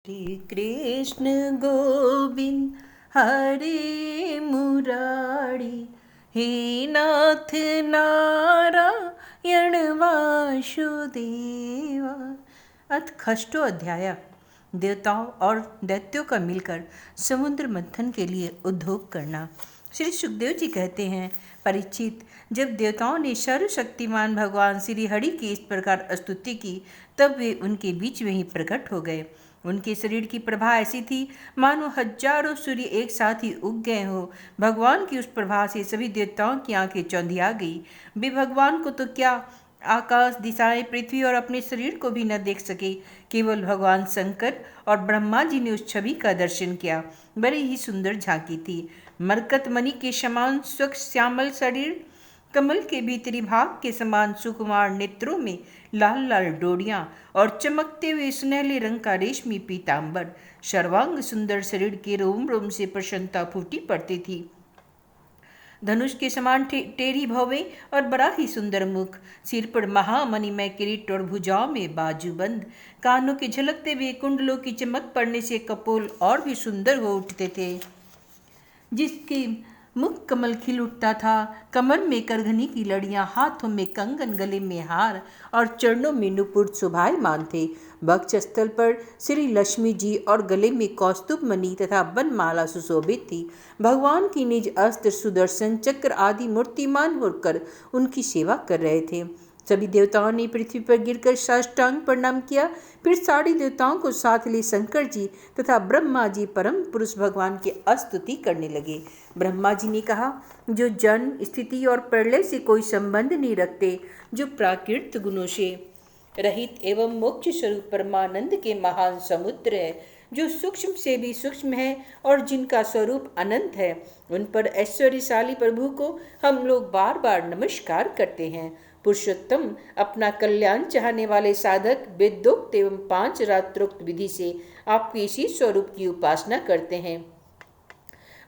श्री कृष्ण गोविंद हरे मुरारी, हे नाथ नारायण वासुदेवा। अथ खष्टो अध्याय। देवताओं और दैत्यों का मिलकर समुद्र मंथन के लिए उद्योग करना। श्री सुखदेव जी कहते हैं, परीक्षित, जब देवताओं ने सर्वशक्तिमान भगवान श्री हरि की इस प्रकार स्तुति की, तब वे उनके बीच में ही प्रकट हो गए। उनके शरीर की प्रभा ऐसी थी मानो हजारों सूर्य एक साथ ही उग गए हो। भगवान की उस प्रभा से सभी देवताओं की आंखें चौंधिया गई। वे भगवान को तो क्या, आकाश, दिशाएं, पृथ्वी और अपने शरीर को भी न देख सके। केवल भगवान शंकर और ब्रह्मा जी ने उस छवि का दर्शन किया। बड़ी ही सुंदर झांकी थी। मरकत मणि के समान स्वच्छ श्यामल शरीर, कमल के भीतरी भाग के समान सुकुमार नेत्रों में लाल लाल डोरियां और चमकते हुए सुनहले रंग का रेशमी पीतांबर, सर्वांग सुंदर शरीर के रोम रोम से प्रसन्नता फूटी पड़ती थी। धनुष के समान टेढ़ी भवें और बड़ा ही सुंदर मुख, सिर पर महामणिमय किरीट और भुजाओं में बाजूबंद, कानों के झलकते हुए कुंडलों की चमक पड़ने से कपोल और भी सुंदर हो उठते थे। जिसके मुख कमल खिल उठता था, कमर में करघनी की लड़ियां, हाथों में कंगन, गले में हार और चरणों में नुपुर शोभायमान थे। वक्षस्थल पर श्री लक्ष्मी जी और गले में कौस्तुभ मणि तथा बनमाला सुशोभित थी। भगवान की निज अस्त्र, सुदर्शन चक्र आदि मूर्तिमान होकर उनकी सेवा कर रहे थे। सभी देवताओं ने पृथ्वी पर गिरकर साष्टांग प्रणाम किया। फिर सारी देवताओं को साथ ले शंकर जी तथा ब्रह्मा जी परम पुरुष भगवान की स्तुति करने लगे। ब्रह्मा जी ने कहा, जो जन्म, स्थिति और प्रलय से कोई संबंध नहीं रखते, जो प्राकृत गुणों से रहित एवं मोक्ष स्वरूप परमानंद के महान समुद्र है, जो सूक्ष्म से भी सूक्ष्म है और जिनका स्वरूप अनंत है, उन पर ऐश्वर्यशाली प्रभु को हम लोग बार बार नमस्कार करते हैं। पुरुषोत्तम, अपना कल्याण चाहने वाले साधक वेदोक्त एवं 5 रात्रोक्त विधि से आपके इसी स्वरूप की उपासना करते हैं।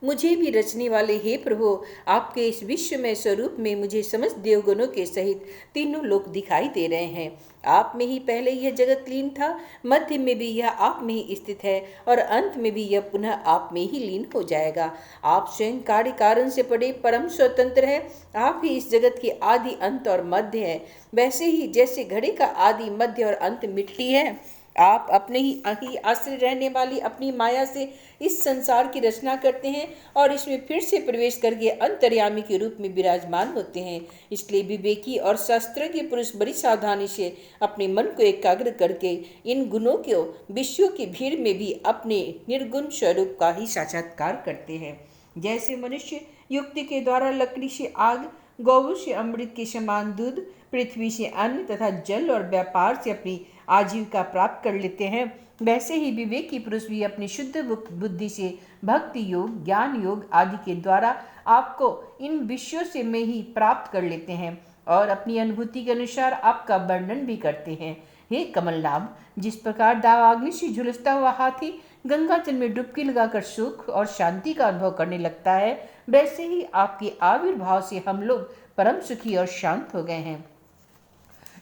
मुझे भी रचने वाले हे प्रभु, आपके इस विश्वमय स्वरूप में मुझे समस्त देवगणों के सहित तीनों लोक दिखाई दे रहे हैं। आप में ही पहले यह जगत लीन था, मध्य में भी यह आप में ही स्थित है और अंत में भी यह पुनः आप में ही लीन हो जाएगा। आप स्वयं कार्य कारण से पड़े परम स्वतंत्र है। आप ही इस जगत के आदि, अंत और मध्य है। वैसे ही जैसे घड़े का आदि, मध्य और अंत मिट्टी है, आप अपने ही आश्रय रहने वाली अपनी माया से इस संसार की रचना करते हैं और इसमें फिर से प्रवेश करके अंतर्यामी के रूप में विराजमान होते हैं। इसलिए विवेकी और शास्त्रज्ञ पुरुष बड़ी सावधानी से अपने मन को एकाग्र करके इन गुणों को विश्व की भीड़ में भी अपने निर्गुण स्वरूप का ही साक्षात्कार करते हैं। जैसे मनुष्य युक्ति के द्वारा लकड़ी से आग, गौ से अमृत के समान दूध, पृथ्वी से अन्न तथा जल और व्यापार से अपनी आजीविका प्राप्त कर लेते हैं, वैसे ही विवेकी पुरुष भी अपनी शुद्ध बुद्धि से भक्ति योग, ज्ञान योग आदि के द्वारा आपको इन विषयों से में ही प्राप्त कर लेते हैं और अपनी अनुभूति के अनुसार आपका वर्णन भी करते हैं। हे कमलनाभ, जिस प्रकार दावाग्नि से झुलसता हुआ हाथी गंगा जल में डुबकी लगाकर सुख और शांति का अनुभव करने लगता है, वैसे ही आपके आविर्भाव से हम लोग परम सुखी और शांत हो गए हैं।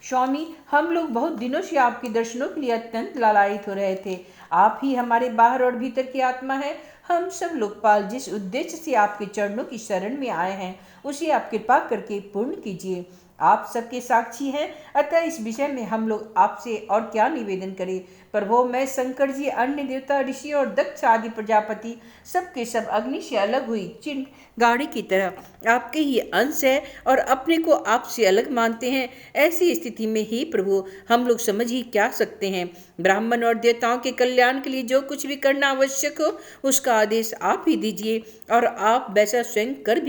स्वामी, हम लोग बहुत दिनों से आपके दर्शनों के लिए अत्यंत लालायित हो रहे थे। आप ही हमारे बाहर और भीतर की आत्मा है। हम सब लोकपाल जिस उद्देश्य से आपके चरणों की शरण में आए हैं, उसे आप कृपा करके पूर्ण कीजिए। आप सबके साक्षी हैं, अतः इस विषय में हम लोग आपसे और क्या निवेदन करें। प्रभो, मैं, शंकर जी, अन्य देवता, ऋषि और दक्ष आदि प्रजापति सबके सब अग्नि से अलग हुई चिन्ह गाड़ी की तरह आपके ही अंश है और अपने को आपसे अलग मानते हैं। ऐसी स्थिति में ही प्रभु, हम लोग समझ ही क्या सकते हैं। ब्राह्मण और देवताओं के कल्याण के लिए जो कुछ भी करना आवश्यक हो, उसका आदेश आप ही दीजिए और आप वैसा स्वयं कर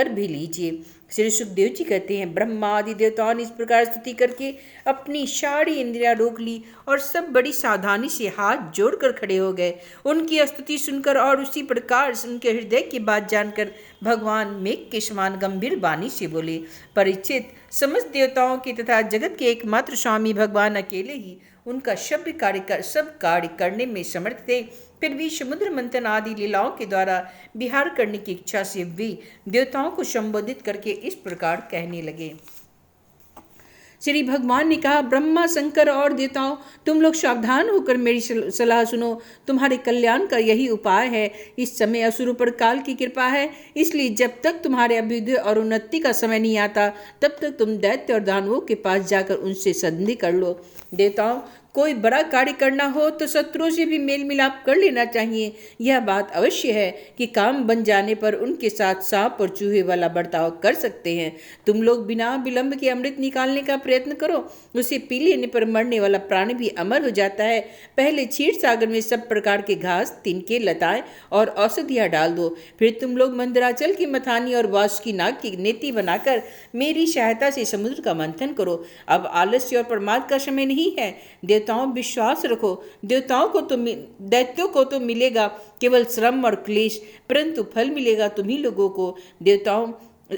भी लीजिए। श्री सुखदेव जी कहते हैं, ब्रह्मा आदि देवताओं ने इस प्रकार स्तुति करके अपनी सारी इंद्रियां रोक ली और सब बड़ी सावधानी से हाथ जोड़कर खड़े हो गए। उनकी स्तुति सुनकर और उसी प्रकार उनके हृदय की बात जानकर भगवान मेघ के समान गंभीर वाणी से बोले, परीक्षित, समस्त देवताओं के तथा जगत के एकमात्र स्वामी भगवान अकेले ही उनका सब कार्य करने में समर्थ थे। फिर भी समुद्र मंथन आदि लीलाओं के द्वारा विहार करने की इच्छा से भी देवताओं को संबोधित करके इस प्रकार कहने लगे। श्री भगवान ने कहा, ब्रह्मा, शंकर और देवताओं, तुम लोग सावधान होकर मेरी सलाह सुनो। तुम्हारे कल्याण का यही उपाय है। इस समय असुरों पर काल की कृपा है, इसलिए जब तक तुम्हारे अभ्युदय और उन्नति का समय नहीं आता, तब तक तुम दैत्य और दानवों के पास जाकर उनसे संधि कर लो। देवताओं, कोई बड़ा कार्य करना हो तो शत्रुओं से भी मेल मिलाप कर लेना चाहिए। यह बात अवश्य है कि काम बन जाने पर उनके साथ सांप और चूहे वाला बर्ताव कर सकते हैं। तुम लोग बिना विलंब के अमृत निकालने का प्रयत्न करो। उसे पी लेने पर मरने वाला प्राणी भी अमर हो जाता है। पहले क्षीर सागर में सब प्रकार के घास, तिनके, लताएं और औषधियाँ डाल दो। फिर तुम लोग मंदराचल की मथानी और वासुकी नाग की नेति बनाकर मेरी सहायता से समुद्र का मंथन करो। अब आलस्य और प्रमाद का समय नहीं है। देवताओं, विश्वास रखो। दैत्यों को तो मिलेगा केवल श्रम और क्लेश, परंतु फल मिलेगा तुम्ही लोगों को। देवताओं,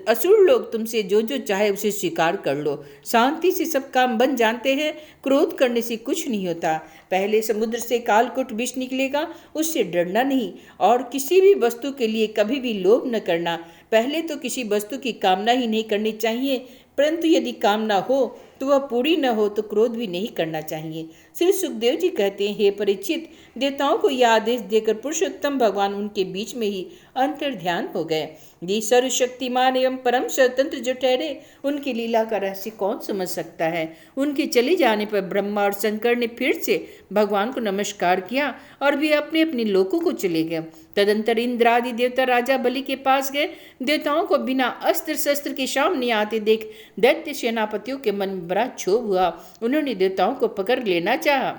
असुर लोग तुमसे जो जो चाहे उसे स्वीकार कर लो। शांति से सब काम बन जानते हैं। क्रोध करने से कुछ नहीं होता। पहले समुद्र से कालकूट विष निकलेगा, उससे डरना नहीं। और किसी भी वस्तु के लिए कभी भी लोभ न करना। पहले तो किसी वस्तु की कामना ही नहीं करनी चाहिए, परंतु यदि कामना हो तो वह पूरी न हो तो क्रोध भी नहीं करना चाहिए। श्री सुखदेव जी कहते हैं, हे परीक्षित, देवताओं को यह आदेश देकर पुरुषोत्तम भगवान उनके बीच में ही अंतर ध्यान हो गए। ये सर्वशक्तिमान एवं परम स्वतंत्र जो ठहरे, उनकी लीला का रहस्य कौन समझ सकता है। उनके चले जाने पर ब्रह्मा और शंकर ने फिर से भगवान को नमस्कार किया और वे अपने अपने लोकों को चले गए। तदंतर इंद्र आदि देवता राजा बलि के पास गए। देवताओं को बिना अस्त्र शस्त्र के सामने आते देख दैत्य सेनापतियों के मन में बड़ा क्षोभ हुआ। उन्होंने देवताओं को पकड़ लेना चाहा,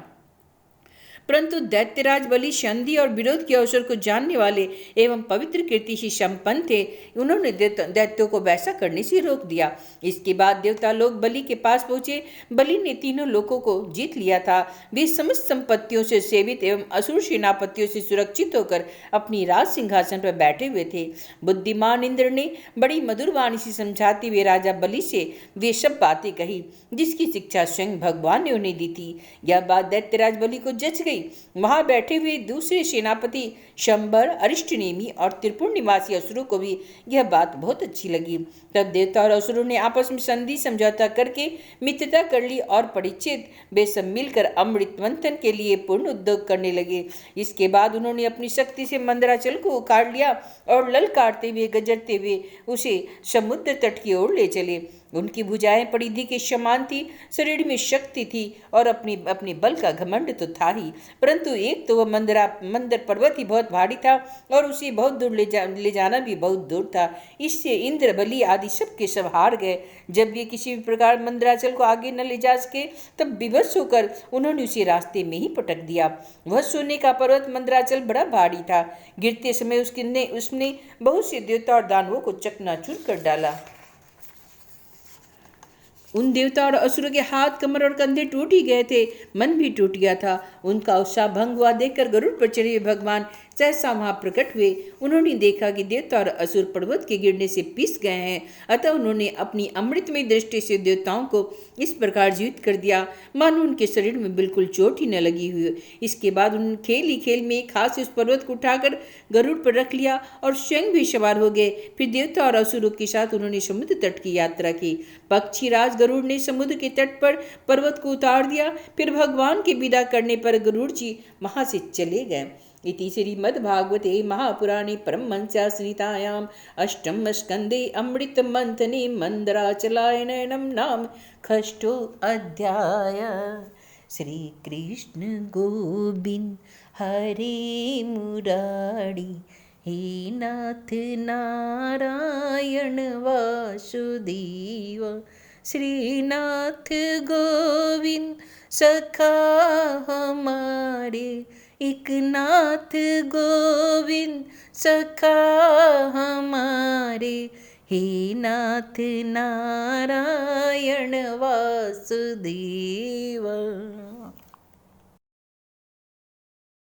परंतु दैत्यराज बलि संधि और विरोध के अवसर को जानने वाले एवं पवित्र कीर्ति से संपन्न थे। उन्होंने दैत्यों को वैसा करने से रोक दिया। इसके बाद देवता लोग बलि के पास पहुंचे। बलि ने तीनों लोकों को जीत लिया था। वे समस्त संपत्तियों से सेवित एवं असुर सेनापतियों से सुरक्षित होकर अपनी राज सिंहासन पर बैठे हुए थे। बुद्धिमान इंद्र ने बड़ी मधुर वाणी से समझाते हुए राजा बलि से वे सब बातें कही जिसकी शिक्षा स्वयं भगवान ने उन्हें दी थी। यह बात दैत्यराज बलि को जच गई। वहां बैठे हुए दूसरे सेनापति शंबर, अरिष्टनेमी और त्रिपुर निवासी असुरों को भी यह बात बहुत अच्छी लगी। तब देवता और असुरों ने आपस में संधि समझौता करके मित्रता कर ली और परीक्षित वे सब मिलकर अमृत मंथन के लिए पूर्ण उद्योग करने लगे। इसके बाद उन्होंने अपनी शक्ति से मंदराचल को उखाड़ लिया और ललकारते हुए, गजरते हुए उसे समुद्र तट की ओर ले चले। उनकी भुजाएं परिधि के समान थी, शरीर में शक्ति थी और अपने बल का घमंड तो था ही, परंतु एक तो वह मंदर पर्वत ही बहुत भारी था और उसे बहुत दूर ले जाना भी बहुत दूर था। इससे इंद्र, बलि आदि सब के सब हार गए। जब वे किसी भी प्रकार मंदराचल को आगे न ले जा सके, तब विवश होकर उन्होंने उसे रास्ते में ही पटक दिया। वह सोने का पर्वत मंदराचल बड़ा भारी था। गिरते समय उसने बहुत से देवता और दानवों को चकनाचूर कर डाला। उन देवता और असुरों के हाथ, कमर और कंधे टूट ही गए थे, मन भी टूट गया था। उनका उत्साह भंग हुआ देखकर गरुड़ पर चढ़े हुए भगवान सहसा वहां प्रकट हुए। उन्होंने देखा कि देवता और असुर पर्वत के गिरने से पिस गए हैं, अतः उन्होंने अपनी अमृतमय दृष्टि से देवताओं को इस प्रकार जीवित कर दिया मानो उनके शरीर में बिल्कुल चोट ही न लगी हुई। इसके बाद उन्होंने खेल ही खेल में एक हाथ से उस पर्वत को उठाकर गरुड़ पर रख लिया और स्वयं भी सवार हो गए। फिर देवता और असुरों के साथ उन्होंने समुद्र तट की यात्रा की। पक्षीराज गरुड़ ने समुद्र के तट पर पर्वत को उतार दिया। फिर भगवान के विदा करने पर गरुड़ जी वहां से चले गए। इति श्रीमद्भागवते महापुराणे परमहंस्यां अष्टम स्कंदे अमृत मंथने मंदराचलायनम नाम षष्ठोऽध्याय। श्री कृष्ण गोविंद हरे मुरारी, हे नाथ नारायण वासुदेव। श्रीनाथ गोविंद सखा हमारे, एक नाथ गोविंद सखा हमारे, हे नाथ नारायण वासुदेव।